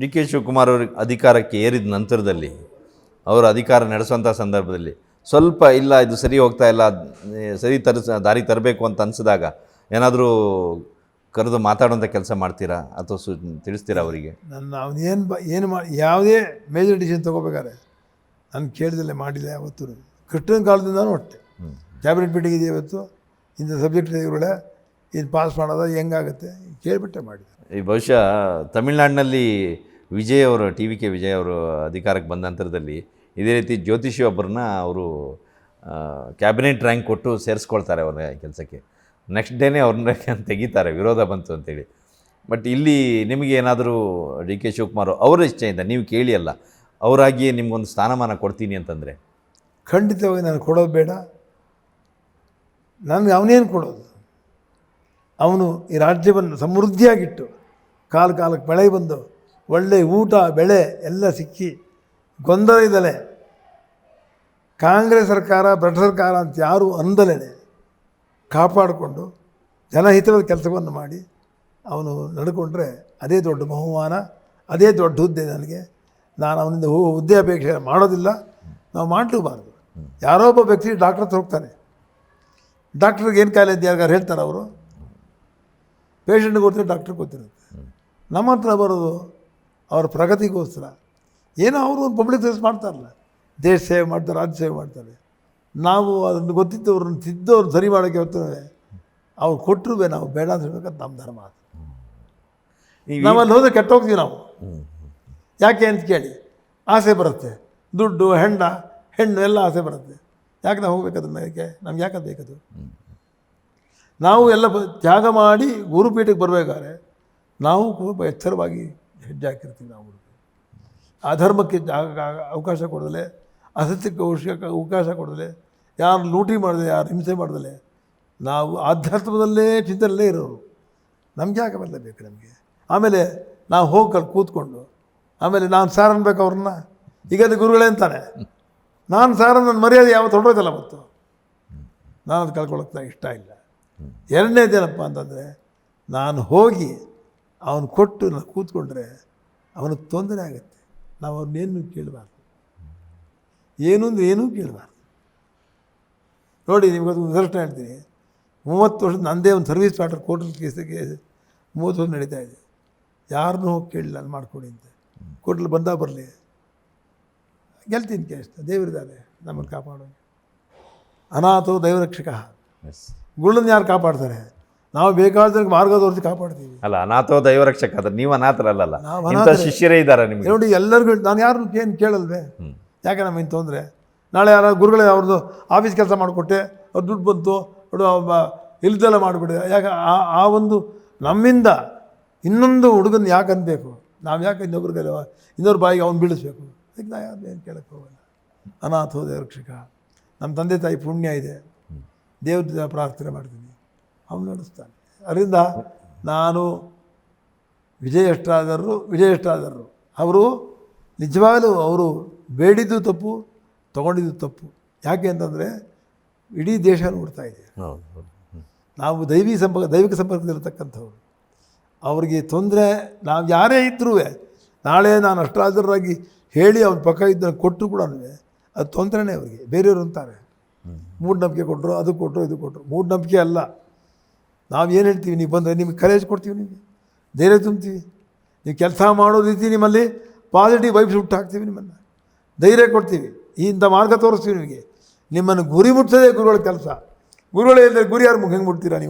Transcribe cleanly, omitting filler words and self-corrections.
D K Shivakumar ಅವರು ಅಧಿಕಾರಕ್ಕೆ ಏರಿದ ನಂತರದಲ್ಲಿ ಅವರು ಅಧಿಕಾರ ನಡೆಸುವಂಥ ಸಂದರ್ಭದಲ್ಲಿ ಸ್ವಲ್ಪ ಇಲ್ಲ ಇದು ಸರಿ ಹೋಗ್ತಾ ಇಲ್ಲ, ಸರಿ ದಾರಿ ತರಬೇಕು ಅಂತ ಅನಿಸಿದಾಗ ಏನಾದರೂ ಕರೆದು ಮಾತಾಡುವಂಥ ಕೆಲಸ ಮಾಡ್ತೀರಾ ಅಥವಾ ತಿಳಿಸ್ತೀರಾ ಅವರಿಗೆ? ಅವನೇನು ಮಾಡಿ ಯಾವುದೇ ಮೇಜರ್ ಡಿಸಿಷನ್ ತೊಗೋಬೇಕಾದ್ರೆ ನಾನು ಕೇಳಿದಲ್ಲೇ ಮಾಡಿಲ್ಲ ಯಾವತ್ತೂ. ಕೃಷ್ಣನ ಕಾಲದಿಂದನೂ ಒಟ್ಟೆ ಕ್ಯಾಬಿನೆಟ್ ಮೀಟಿಂಗ್ ಇದೆ ಇವತ್ತು, ಇಂಥ ಸಬ್ಜೆಕ್ಟ್ ಇವುಗಳೇ ಇದು ಪಾಸ್ ಮಾಡೋದು ಹೆಂಗಾಗುತ್ತೆ ಕೇಳಿಬಿಟ್ಟೆ ಮಾಡಿದೆ. ಈ ಬಹುಶಃ ತಮಿಳ್ನಾಡಿನಲ್ಲಿ ವಿಜಯ್ ಅವರು TVK ವಿಜಯ್ ಅವರು ಅಧಿಕಾರಕ್ಕೆ ಬಂದ ನಂತರದಲ್ಲಿ ಇದೇ ರೀತಿ ಜ್ಯೋತಿಷಿ ಒಬ್ಬರನ್ನ ಅವರು ಕ್ಯಾಬಿನೆಟ್ ರ್ಯಾಂಕ್ ಕೊಟ್ಟು ಸೇರಿಸ್ಕೊಳ್ತಾರೆ ಅವ್ರ ಕೆಲಸಕ್ಕೆ. ನೆಕ್ಸ್ಟ್ ಡೇನೇ ಅವ್ರನ್ನ ತೆಗಿತಾರೆ ವಿರೋಧ ಬಂತು ಅಂತೇಳಿ. ಬಟ್ ಇಲ್ಲಿ ನಿಮಗೆ ಏನಾದರೂ ಡಿ ಕೆ ಶಿವಕುಮಾರ್ ಅವರ ಇಚ್ಛೆಯಿಂದ ನೀವು ಕೇಳಿ ಅಲ್ಲ, ಅವರಾಗಿಯೇ ನಿಮ್ಗೊಂದು ಸ್ಥಾನಮಾನ ಕೊಡ್ತೀನಿ ಅಂತಂದರೆ? ಖಂಡಿತವಾಗಿ ನಾನು ಕೊಡೋದು ಬೇಡ. ನನಗೆ ಅವನೇನು ಕೊಡೋದು? ಅವನು ಈ ರಾಜ್ಯವನ್ನು ಸಮೃದ್ಧಿಯಾಗಿಟ್ಟು ಕಾಲಕ್ಕೆ ಬೆಳೆ ಬಂದು ಒಳ್ಳೆಯ ಊಟ ಬೆಳೆ ಎಲ್ಲ ಸಿಕ್ಕಿ ಗೊಂದಲ ಇದ್ದಲೆ ಕಾಂಗ್ರೆಸ್ ಸರ್ಕಾರ ಭ್ರಷ್ಟ ಸರ್ಕಾರ ಅಂತ ಯಾರೂ ಅಂದಲೇ ಕಾಪಾಡಿಕೊಂಡು ಜನಹಿತವಾದ ಕೆಲಸವನ್ನು ಮಾಡಿ ಅವನು ನಡ್ಕೊಂಡ್ರೆ ಅದೇ ದೊಡ್ಡ ಬಹುಮಾನ, ಅದೇ ದೊಡ್ಡ ಹುದ್ದೆ ನನಗೆ. ನಾನು ಅವನಿಂದ ಹುದ್ದೆ ಅಪೇಕ್ಷೆ ಮಾಡೋದಿಲ್ಲ, ನಾವು ಮಾಡಲೂಬಾರ್ದು. ಯಾರೋ ಒಬ್ಬ ವ್ಯಕ್ತಿ ಡಾಕ್ಟ್ರ್ ಹತ್ರ ಹೋಗ್ತಾನೆ, ಡಾಕ್ಟ್ರಿಗೆ ಏನು ಕಾಯಿಲೆ ಇದ್ದು ಯಾರಿಗಾರು ಹೇಳ್ತಾರೆ ಅವರು? ಪೇಷಂಟ್ಗೆ ಗೊತ್ತಿರೋ ಡಾಕ್ಟ್ರಿಗೆ ಗೊತ್ತಿರುತ್ತೆ. ನಮ್ಮ ಹತ್ರ ಬರೋದು ಅವ್ರ ಪ್ರಗತಿಗೋಸ್ಕರ ಏನೋ ಅವರು ಒಂದು ಪಬ್ಲಿಕ್ ಸರ್ವಿಸ್ ಮಾಡ್ತಾರಲ್ಲ, ದೇಶ ಸೇವೆ ಮಾಡ್ತಾರೆ, ರಾಜ್ಯ ಸೇವೆ ಮಾಡ್ತಾರೆ. ನಾವು ಅದನ್ನು ಗೊತ್ತಿದ್ದವ್ರನ್ನ ತಿದ್ದವ್ರನ್ನ ಸರಿ ಮಾಡೋಕ್ಕೆ ಹೋಗ್ತೇವೆ. ಅವ್ರು ಕೊಟ್ಟರು ನಾವು ಬೇಡ ಅಂತ ಹೇಳ್ಬೇಕಂತ ನಮ್ಮ ಧರ್ಮ. ನಾವಲ್ಲಿ ಹೋದರೆ ಕೆಟ್ಟೋಗ್ತೀವಿ ನಾವು. ಯಾಕೆ ಅಂತ ಕೇಳಿ ಆಸೆ ಬರುತ್ತೆ, ದುಡ್ಡು ಹೆಣ್ಣು ಎಲ್ಲ ಆಸೆ ಬರುತ್ತೆ. ಯಾಕೆ ನಾವು ಹೋಗ್ಬೇಕದು ಮೇಲಕ್ಕೆ? ನಮ್ಗೆ ಯಾಕೆ ಬೇಕದು? ನಾವು ಎಲ್ಲ ತ್ಯಾಗ ಮಾಡಿ ಗುರುಪೀಠಕ್ಕೆ ಬರಬೇಕಾದ್ರೆ ನಾವು ಎಚ್ಚರವಾಗಿ ಹೆಜ್ಜೆ ಹಾಕಿರ್ತೀವಿ. ನಾವು ಅಧರ್ಮಕ್ಕೆ ಅವಕಾಶ ಕೊಡದಲೆ, ಅಸತ್ಯಕ್ಕೆ ಅವಕಾಶ ಕೊಡದಲೆ, ಯಾರು ಲೂಟಿ ಮಾಡಿದೆ, ಯಾರು ಹಿಂಸೆ ಮಾಡಿದಲೆ ನಾವು ಆಧ್ಯಾತ್ಮದಲ್ಲೇ ಚಿಂತನೆಯಲ್ಲೇ ಇರೋರು. ನಮ್ಗೆ ಯಾಕೆ ಬರಲೇಬೇಕು ನಮಗೆ? ಆಮೇಲೆ ನಾವು ಹೋಗಿ ಕೂತ್ಕೊಂಡು ಆಮೇಲೆ ನಾನು ಸಾರ್ ಅನ್ಬೇಕು ಅವ್ರನ್ನ. ಈಗ ಅದು ಗುರುಗಳೇ ಅಂತಾನೆ, ನಾನು ಸಾರ ನನ್ನ ಮರ್ಯಾದೆ ಯಾವತ್ತು ಹೊರಡೋದಲ್ಲ. ಮತ್ತು ನಾನು ಅದು ಕಳ್ಕೊಳ್ಳೋಕೆ ಇಷ್ಟ ಇಲ್ಲ. ಎರಡನೇದೇನಪ್ಪ ಅಂತಂದರೆ, ನಾನು ಹೋಗಿ ಅವನು ಕೊಟ್ಟು ನಾನು ಕೂತ್ಕೊಂಡ್ರೆ ಅವನಿಗೆ ತೊಂದರೆ ಆಗುತ್ತೆ. ನಾವು ಅವ್ರನ್ನೇನು ಕೇಳಬಾರ್ದು, ಏನು ಅಂದರೆ ಏನೂ ಕೇಳಬಾರ್ದು. ನೋಡಿ, ನಿಮಗೊಂದು ಉದಾಹರಣೆ ಹೇಳ್ತೀನಿ. 30 ವರ್ಷದ ನನ್ನದೇ ಒಂದು ಸರ್ವಿಸ್ ಮ್ಯಾಟರ್ ಕೋರ್ಟಲ್ಲಿ ಕೇಸಿಗೆ 30 ವರ್ಷ ನಡೀತಾ ಇದೆ. ಯಾರನ್ನೂ ಹೋಗಿ ಕೇಳಿಲ್ಲ ನಾನು ಮಾಡಿಕೊಡಿ ಅಂತ. ಕೋರ್ಟಲ್ಲಿ ಬಂದಾಗ ಬರಲಿ, ಗೆಲ್ತೀನಿ ಕೇಸ್. ದೇವರಿದ್ದಾರೆ ನಮ್ಮನ್ನು ಕಾಪಾಡೋ. ಅನಾಥೋ ದೈವರಕ್ಷಕ. ಗುಳ್ಳನ್ನು ಯಾರು ಕಾಪಾಡ್ತಾರೆ? ನಾವು ಬೇಕಾದ್ರೆ ಮಾರ್ಗ ತೋರಿಸಿ ಕಾಪಾಡ್ತೀವಿ. ಅಲ್ಲ, ಅನಾಥೋ ದೈವರಕ್ಷಕ ಆದರೆ ನೀವು ಅನಾಥರಲ್ಲ, ಇಂಥ ಶಿಷ್ಯರೇ ಇದ್ದಾರೆ ನಿಮಗೆ. ನೋಡಿ, ಎಲ್ಲರಿಗೂ ನಾನು ಯಾರನ್ನು ಏನು ಕೇಳಲ್ವೇ? ಯಾಕೆ ನಮಗೆ ತೊಂದರೆ? ನಾಳೆ ಯಾರು ಗುರುಗಳೇ ಅವ್ರದ್ದು ಆಫೀಸ್ ಕೆಲಸ ಮಾಡಿಕೊಟ್ಟೆ, ಅವ್ರು ದುಡ್ಡು ಬಂತು, ಇಲ್ದೆಲ್ಲ ಮಾಡಿಬಿಡಿದೆ. ಯಾಕೆ ಆ ಒಂದು ನಮ್ಮಿಂದ ಇನ್ನೊಂದು ಹುಡುಗನ ಯಾಕೆ ಅನ್ಬೇಕು? ನಾವು ಯಾಕೆ ಇನ್ನೊಬ್ಬರ ಬಾಯಿಗೆ ಅವ್ನು ಬೀಳಿಸ್ಬೇಕು? ಅದಕ್ಕೆ ನಾ ಯಾರು ಏನು ಕೇಳಕ್ಕೆ ಹೋಗಲ್ಲ. ಅನಾಥೋ ದೇವರಕ್ಷಕ. ನಮ್ಮ ತಂದೆ ತಾಯಿ ಪುಣ್ಯ ಇದೆ, ದೇವ್ರ ಪ್ರಾರ್ಥನೆ ಮಾಡ್ತೀನಿ, ಅವನು ನಡೆಸ್ತಾನೆ. ಅದರಿಂದ ನಾನು ವಿಜಯಷ್ಟಾದರು ಅವರು ನಿಜವಾಗಲೂ ಅವರು ಬೇಡಿದ್ದು ತಪ್ಪು, ತೊಗೊಂಡಿದ್ದು ತಪ್ಪು. ಯಾಕೆ ಅಂತಂದರೆ ಇಡೀ ದೇಶ ನೋಡ್ತಾ ಇದೆ. ನಾವು ದೈವಿಕ ಸಂಪರ್ಕದಲ್ಲಿರ್ತಕ್ಕಂಥವ್ರು. ಅವ್ರಿಗೆ ತೊಂದರೆ ನಾವು ಯಾರೇ ಇದ್ದರೂ ನಾಳೆ ನಾನು ಅಷ್ಟಾದರಾಗಿ ಹೇಳಿ ಅವ್ನ ಪಕ್ಕ ಇದ್ದನ್ನು ಕೊಟ್ಟರು ಕೂಡ ಅದು ತೊಂದರೆನೇ ಅವರಿಗೆ. ಬೇರೆಯವರು ಅಂತಾರೆ ಮೂಢನಂಬಿಕೆ ಕೊಟ್ಟರು, ಅದು ಕೊಟ್ಟರು, ಇದು ಕೊಟ್ಟರು. ಮೂಢನಂಬಿಕೆ ಅಲ್ಲ. ನಾವು ಏನು ಹೇಳ್ತೀವಿ? ನೀವು ಬಂದರೆ ನಿಮಗೆ ಕರೇಜ್ ಕೊಡ್ತೀವಿ, ನಿಮಗೆ ಧೈರ್ಯ ತುಂಬ್ತೀವಿ. ನೀವು ಕೆಲಸ ಮಾಡೋ ರೀತಿ ನಿಮ್ಮಲ್ಲಿ ಪಾಸಿಟಿವ್ ವೈಬ್ಸ್ ಹುಟ್ಟು ಹಾಕ್ತೀವಿ, ನಿಮ್ಮನ್ನು ಧೈರ್ಯ ಕೊಡ್ತೀವಿ, ಇಂಥ ಮಾರ್ಗ ತೋರಿಸ್ತೀವಿ ನಿಮಗೆ. ನಿಮ್ಮನ್ನು ಗುರಿ ಮುಟ್ಟಿಸೋದೇ ಗುರುಗಳ ಕೆಲಸ. ಗುರುಗಳೇ ಇಲ್ಲದೆ ಗುರಿ ಯಾರು ಹೆಂಗೆ ಮುಟ್ತೀರಾ ನೀವು?